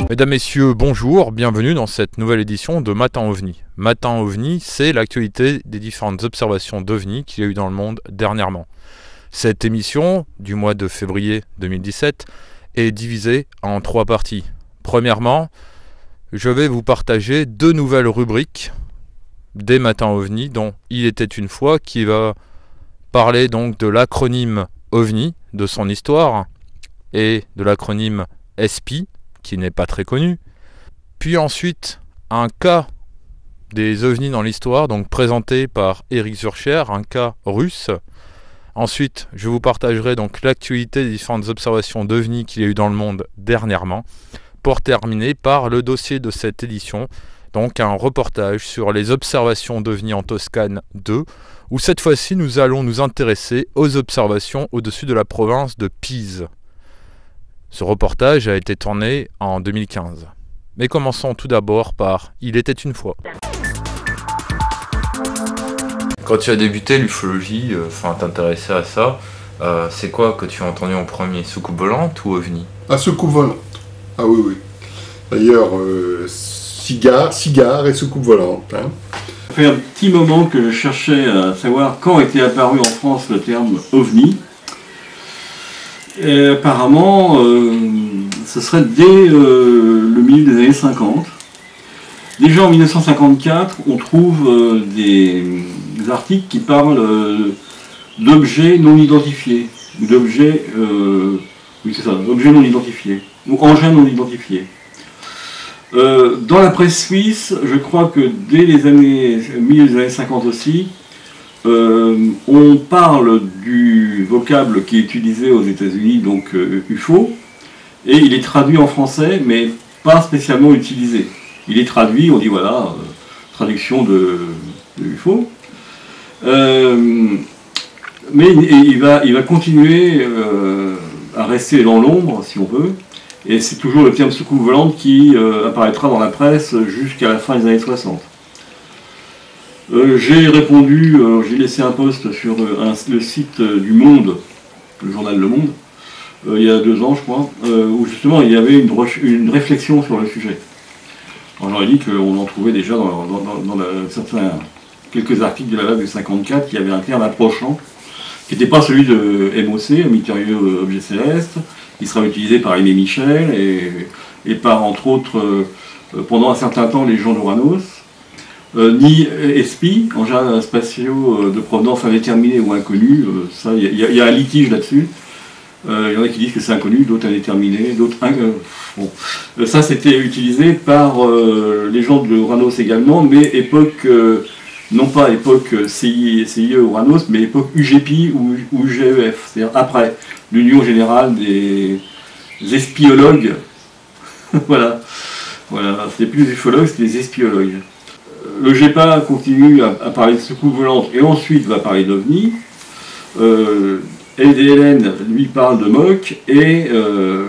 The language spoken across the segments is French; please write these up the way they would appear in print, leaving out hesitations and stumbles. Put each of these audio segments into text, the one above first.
Mesdames, Messieurs, bonjour, bienvenue dans cette nouvelle édition de Matin OVNI. Matin OVNI, c'est l'actualité des différentes observations d'OVNI qu'il y a eu dans le monde dernièrement. Cette émission, du mois de février 2017, est divisée en 3 parties. Premièrement, je vais vous partager 2 nouvelles rubriques des Matins OVNI, dont Il était une fois, qui va parler donc de l'acronyme OVNI, de son histoire, et de l'acronyme ESPI, qui n'est pas très connu. Puis ensuite, un cas des ovnis dans l'histoire, donc présenté par Eric Zurcher, un cas russe. Ensuite, je vous partagerai donc l'actualité des différentes observations d'ovnis qu'il y a eu dans le monde dernièrement, pour terminer par le dossier de cette édition, donc un reportage sur les observations d'ovnis en Toscane 2, où cette fois-ci nous allons nous intéresser aux observations au-dessus de la province de Pise. Ce reportage a été tourné en 2015. Mais commençons tout d'abord par Il était une fois. Quand tu as débuté l'ufologie, t'intéresser à ça, c'est quoi que tu as entendu en premier, soucoupe volante ou ovni? Ah, soucoupe volante. Ah oui, oui. D'ailleurs, cigare et soucoupe volante. Hein. Ça fait un petit moment que je cherchais à savoir quand était apparu en France le terme ovni. Et apparemment, ce serait dès le milieu des années 50. Déjà en 1954, on trouve des articles qui parlent d'objets non identifiés, ou d'objets, oui c'est ça, d'objets non identifiés, ou engins non identifiés. Dans la presse suisse, je crois que dès les milieu des années 50 aussi, on parle du vocable qui est utilisé aux États-Unis, donc UFO, et il est traduit en français, mais pas spécialement utilisé. Il est traduit, on dit voilà, traduction de UFO. Mais il va continuer à rester dans l'ombre, si on veut, et c'est toujours le terme soucoupe volante qui apparaîtra dans la presse jusqu'à la fin des années 60. J'ai répondu, j'ai laissé un post sur le site du Monde, le journal Le Monde, il y a 2 ans je crois, où justement il y avait une réflexion sur le sujet. Alors j'aurais dit qu'on en trouvait déjà dans quelques articles de la vague de 54 qui avait un terme approchant, qui n'était pas celui de MOC, un mystérieux objet céleste, qui sera utilisé par Aimé Michel et par entre autres, pendant un certain temps, les gens d'Uranos. Ni ESPI, engins spatiaux de provenance indéterminée ou inconnue, ça, il y a un litige là-dessus. Il y en a qui disent que c'est inconnu, d'autres indéterminé, d'autres... bon. Ça, c'était utilisé par les gens de Uranos également, mais époque, non pas époque CIE Uranos, mais époque UGPI ou UGEF, c'est-à-dire après l'Union Générale des Espiologues. Voilà, c'était plus les ufologues, c'était les espiologues. Le GEPA continue à parler de soucoupe volante et ensuite va parler d'OVNI. LDLN, lui, parle de MOC et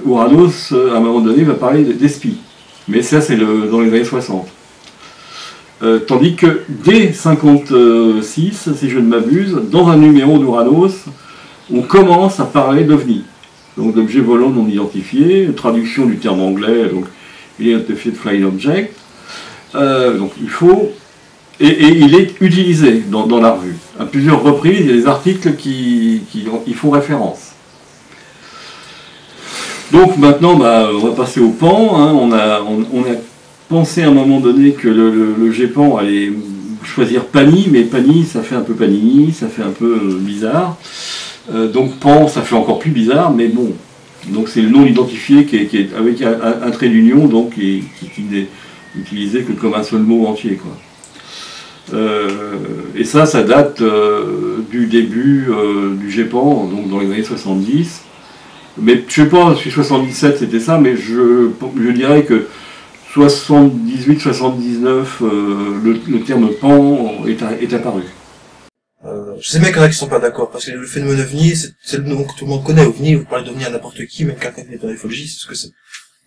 Uranos, à un moment donné, va parler d'ESPI. Mais ça, c'est dans les années 60. Tandis que dès 56, si je ne m'abuse, dans un numéro d'Uranos, on commence à parler d'OVNI. Donc d'objets volants non identifiés, traduction du terme anglais, donc Identified Flying Object. Donc UFO, et il est utilisé dans la revue. À plusieurs reprises, il y a des articles qui y font référence. Donc maintenant, on va passer au PAN. Hein. On a pensé à un moment donné que le GEPAN allait choisir PANI, mais PANI, ça fait un peu Panini, ça fait un peu bizarre. Donc PAN, ça fait encore plus bizarre, mais bon. Donc c'est le nom identifié qui est avec un trait d'union, donc qui n'est utilisé que comme un seul mot entier, quoi. Et ça date du début du GEPAN, donc dans les années 70. Mais je sais pas si 77 c'était ça, mais je dirais que 78-79, le terme PAN est apparu. Je sais bien qu'il y en a qui sont pas d'accord, parce que le phénomène OVNI, c'est le nom que tout le monde connaît. OVNI, vous parlez d'OVNI à n'importe qui, même quelqu'un qui n'est pas en ufologie, c'est ce que c'est.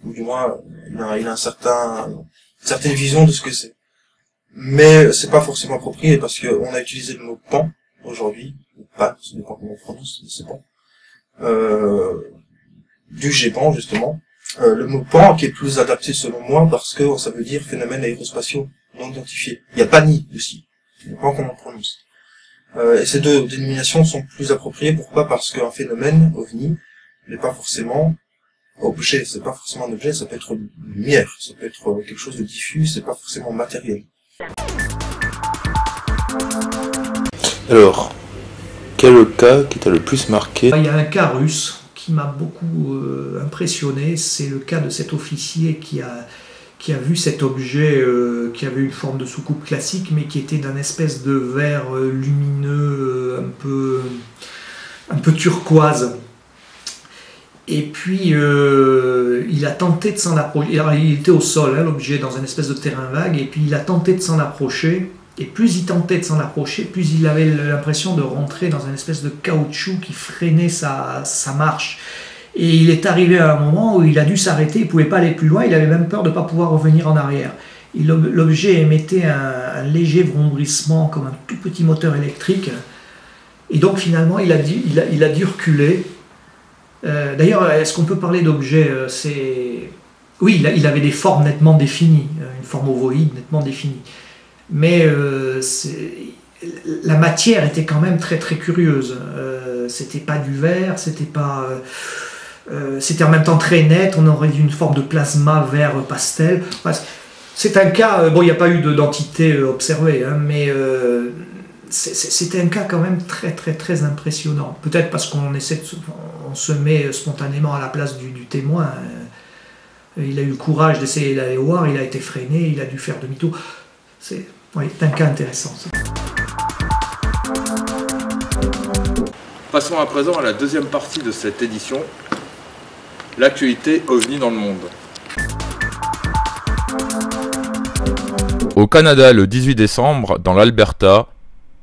Ou du moins, il a une certaine vision de ce que c'est. Mais c'est pas forcément approprié, parce que on a utilisé le mot PAN, aujourd'hui, ou PAN, ça dépend comment on prononce, c'est PAN, du GEPAN, justement, Le mot pan qui est plus adapté selon moi parce que ça veut dire phénomène aérospatiaux non identifiés. Il y a PANI aussi, le pan qu'on en prononce. Et ces deux dénominations sont plus appropriées. Pourquoi? Parce qu'un phénomène OVNI n'est pas forcément objet, c'est pas forcément un objet, ça peut être lumière, ça peut être quelque chose de diffus, c'est pas forcément matériel. Alors, quel est le cas qui t'a le plus marqué? Il y a un cas russe qui m'a beaucoup impressionné, c'est le cas de cet officier qui a vu cet objet qui avait une forme de soucoupe classique, mais qui était d'un espèce de verre lumineux, un peu turquoise. Et puis, il a tenté de s'en approcher. Alors, il était au sol, hein, l'objet, dans un espèce de terrain vague, et puis il a tenté de s'en approcher. Et plus il tentait de s'en approcher, plus il avait l'impression de rentrer dans une espèce de caoutchouc qui freinait sa marche. Et il est arrivé à un moment où il a dû s'arrêter, il ne pouvait pas aller plus loin, il avait même peur de ne pas pouvoir revenir en arrière. L'objet émettait un léger vrombrissement comme un tout petit moteur électrique. Et donc finalement, il a dû reculer. D'ailleurs, est-ce qu'on peut parler d'objet Oui, il avait des formes nettement définies, une forme ovoïde nettement définie. Mais la matière était quand même très très curieuse. C'était pas du verre, c'était en même temps très net, on aurait dit une forme de plasma vert pastel. C'est un cas, bon, il n'y a pas eu d'entité observée, hein, mais c'était un cas quand même très très très impressionnant. Peut-être parce qu'on se met spontanément à la place du témoin. Il a eu le courage d'essayer d'aller voir, il a été freiné, il a dû faire demi-tour. C'est un cas intéressant. Ça. Passons à présent à la deuxième partie de cette édition, l'actualité OVNI dans le monde. Au Canada, le 18 décembre, dans l'Alberta,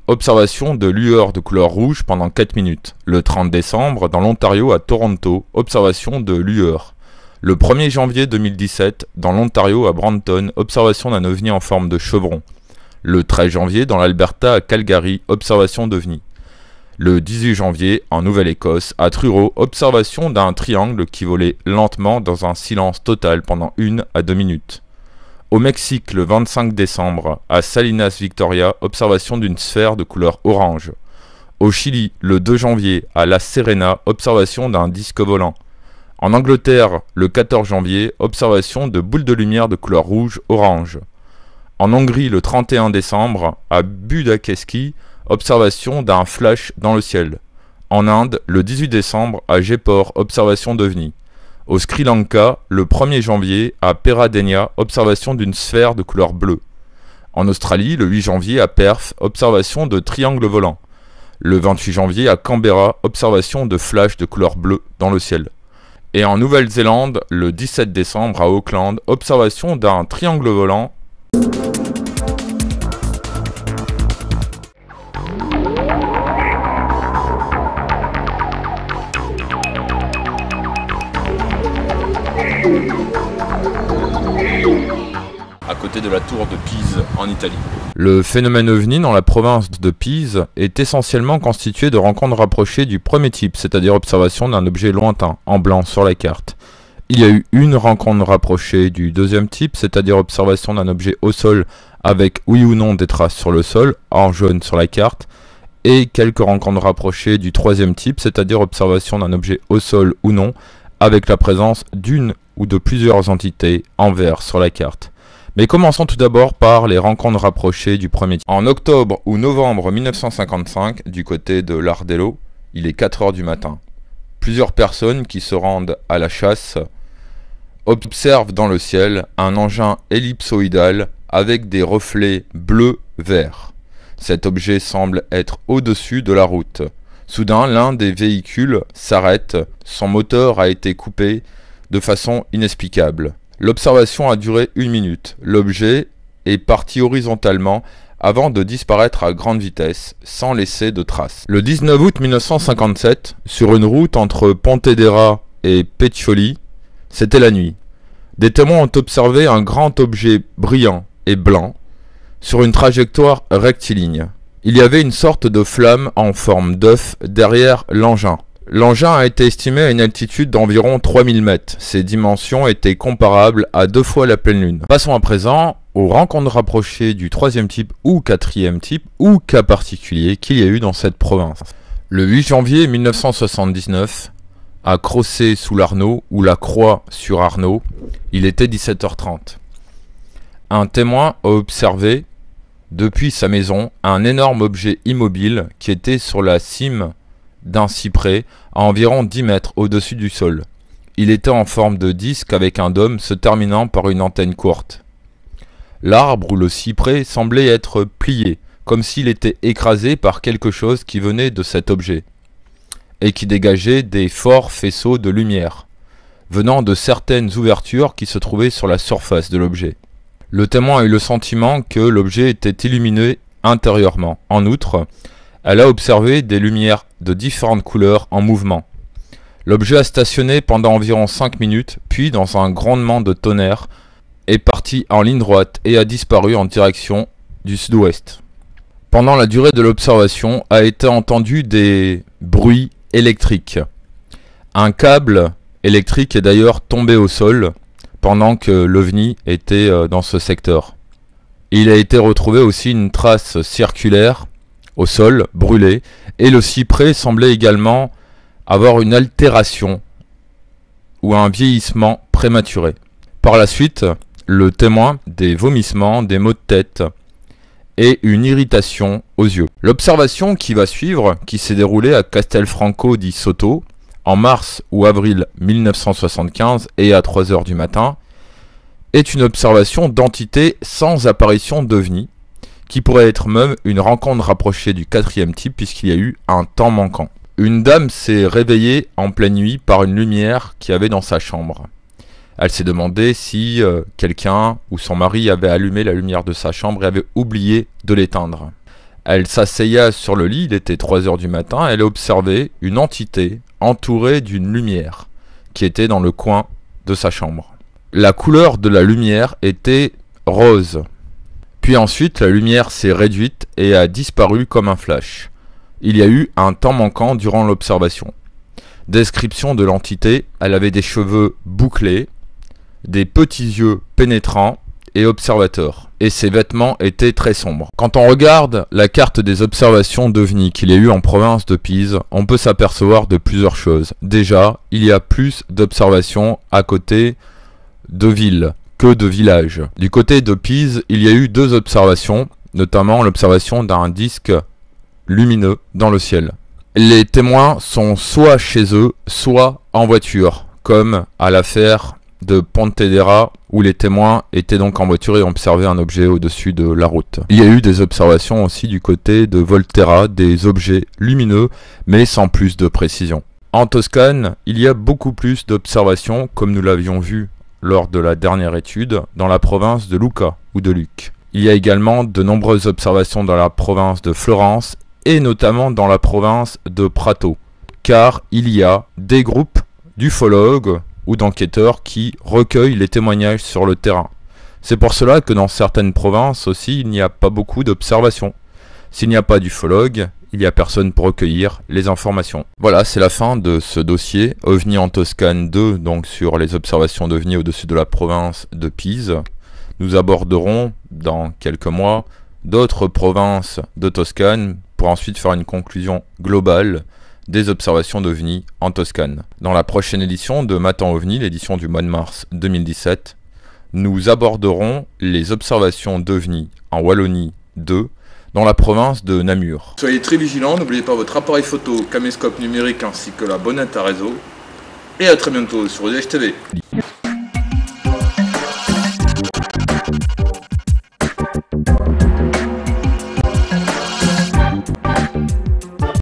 observation de lueurs de couleur rouge pendant 4 minutes. Le 30 décembre, dans l'Ontario, à Toronto, observation de lueurs. Le 1er janvier 2017, dans l'Ontario, à Brampton, observation d'un ovni en forme de chevron. Le 13 janvier, dans l'Alberta, à Calgary, observation d'ovni. Le 18 janvier, en Nouvelle-Écosse, à Truro, observation d'un triangle qui volait lentement dans un silence total pendant 1 à 2 minutes. Au Mexique, le 25 décembre, à Salinas Victoria, observation d'une sphère de couleur orange. Au Chili, le 2 janvier, à La Serena, observation d'un disque volant. En Angleterre, le 14 janvier, observation de boules de lumière de couleur rouge-orange. En Hongrie, le 31 décembre, à Budakeszi, observation d'un flash dans le ciel. En Inde, le 18 décembre, à Jaipur, observation d'ovni. Au Sri Lanka, le 1er janvier, à Peradeniya, observation d'une sphère de couleur bleue. En Australie, le 8 janvier, à Perth, observation de triangle volant. Le 28 janvier, à Canberra, observation de flash de couleur bleue dans le ciel. Et en Nouvelle-Zélande, le 17 décembre, à Auckland, observation d'un triangle volant. À côté de la tour de Pise en Italie. Le phénomène OVNI dans la province de Pise est essentiellement constitué de rencontres rapprochées du premier type, c'est-à-dire observation d'un objet lointain, en blanc sur la carte. Il y a eu une rencontre rapprochée du deuxième type, c'est-à-dire observation d'un objet au sol avec oui ou non des traces sur le sol, en jaune sur la carte, et quelques rencontres rapprochées du troisième type, c'est-à-dire observation d'un objet au sol ou non, avec la présence d'une ou de plusieurs entités en vert sur la carte. Mais commençons tout d'abord par les rencontres rapprochées du premier type. En octobre ou novembre 1955, du côté de l'Ardello, il est 4 h du matin. Plusieurs personnes qui se rendent à la chasse observent dans le ciel un engin ellipsoïdal avec des reflets bleu-vert. Cet objet semble être au-dessus de la route. Soudain, l'un des véhicules s'arrête, son moteur a été coupé de façon inexplicable. L'observation a duré 1 minute. L'objet est parti horizontalement avant de disparaître à grande vitesse, sans laisser de traces. Le 19 août 1957, sur une route entre Pontedera et Peccioli, c'était la nuit. Des témoins ont observé un grand objet brillant et blanc sur une trajectoire rectiligne. Il y avait une sorte de flamme en forme d'œuf derrière l'engin. L'engin a été estimé à une altitude d'environ 3000 mètres. Ses dimensions étaient comparables à 2 fois la pleine lune. Passons à présent aux rencontres rapprochées du 3e type ou 4e type ou cas particulier qu'il y a eu dans cette province. Le 8 janvier 1979, à Crossé-sous-l'Arnaud ou la Croix-sur-Arnaud, il était 17h30. Un témoin a observé, depuis sa maison, un énorme objet immobile qui était sur la cime d'un cyprès à environ 10 mètres au-dessus du sol. Il était en forme de disque avec un dôme se terminant par une antenne courte. L'arbre ou le cyprès semblait être plié, comme s'il était écrasé par quelque chose qui venait de cet objet, et qui dégageait des forts faisceaux de lumière, venant de certaines ouvertures qui se trouvaient sur la surface de l'objet. Le témoin a eu le sentiment que l'objet était illuminé intérieurement. En outre, elle a observé des lumières de différentes couleurs en mouvement. L'objet a stationné pendant environ 5 minutes, puis dans un grondement de tonnerre, est parti en ligne droite et a disparu en direction du sud-ouest. Pendant la durée de l'observation, a été entendu des bruits électriques. Un câble électrique est d'ailleurs tombé au sol pendant que l'OVNI était dans ce secteur. Il a été retrouvé aussi une trace circulaire au sol, brûlé, et le cyprès semblait également avoir une altération ou un vieillissement prématuré. Par la suite, le témoin des vomissements, des maux de tête et une irritation aux yeux. L'observation qui va suivre, qui s'est déroulée à Castelfranco di Sotto en mars ou avril 1975 et à 3 h du matin, est une observation d'entités sans apparition d'OVNI, qui pourrait être même une rencontre rapprochée du 4e type puisqu'il y a eu un temps manquant. Une dame s'est réveillée en pleine nuit par une lumière qu'il y avait dans sa chambre. Elle s'est demandé si quelqu'un ou son mari avait allumé la lumière de sa chambre et avait oublié de l'éteindre. Elle s'asseyait sur le lit, il était 3 h du matin, elle a observé une entité entourée d'une lumière qui était dans le coin de sa chambre. La couleur de la lumière était rose. Puis ensuite, la lumière s'est réduite et a disparu comme un flash. Il y a eu un temps manquant durant l'observation. Description de l'entité, elle avait des cheveux bouclés, des petits yeux pénétrants et observateurs. Et ses vêtements étaient très sombres. Quand on regarde la carte des observations d'OVNI qu'il y a eu en province de Pise, on peut s'apercevoir de plusieurs choses. Déjà, il y a plus d'observations à côté de villes que de villages. Du côté de Pise, il y a eu 2 observations, notamment l'observation d'un disque lumineux dans le ciel. Les témoins sont soit chez eux, soit en voiture, comme à l'affaire de Pontedera, où les témoins étaient donc en voiture et observaient un objet au-dessus de la route. Il y a eu des observations aussi du côté de Volterra, des objets lumineux, mais sans plus de précision. En Toscane, il y a beaucoup plus d'observations, comme nous l'avions vu lors de la dernière étude, dans la province de Lucca ou de Lucques. Il y a également de nombreuses observations dans la province de Florence et notamment dans la province de Prato, car il y a des groupes d'ufologues ou d'enquêteurs qui recueillent les témoignages sur le terrain. C'est pour cela que dans certaines provinces aussi, il n'y a pas beaucoup d'observations. S'il n'y a pas d'ufologue, il n'y a personne pour recueillir les informations. Voilà, c'est la fin de ce dossier. OVNI en Toscane 2, donc sur les observations d'OVNI au-dessus de la province de Pise. Nous aborderons dans quelques mois d'autres provinces de Toscane pour ensuite faire une conclusion globale des observations d'OVNI en Toscane. Dans la prochaine édition de Matin OVNI, l'édition du mois de mars 2017, nous aborderons les observations d'OVNI en Wallonie 2, dans la province de Namur. Soyez très vigilants, n'oubliez pas votre appareil photo, caméscope numérique ainsi que la bonnette à réseau. Et à très bientôt sur UDH TV.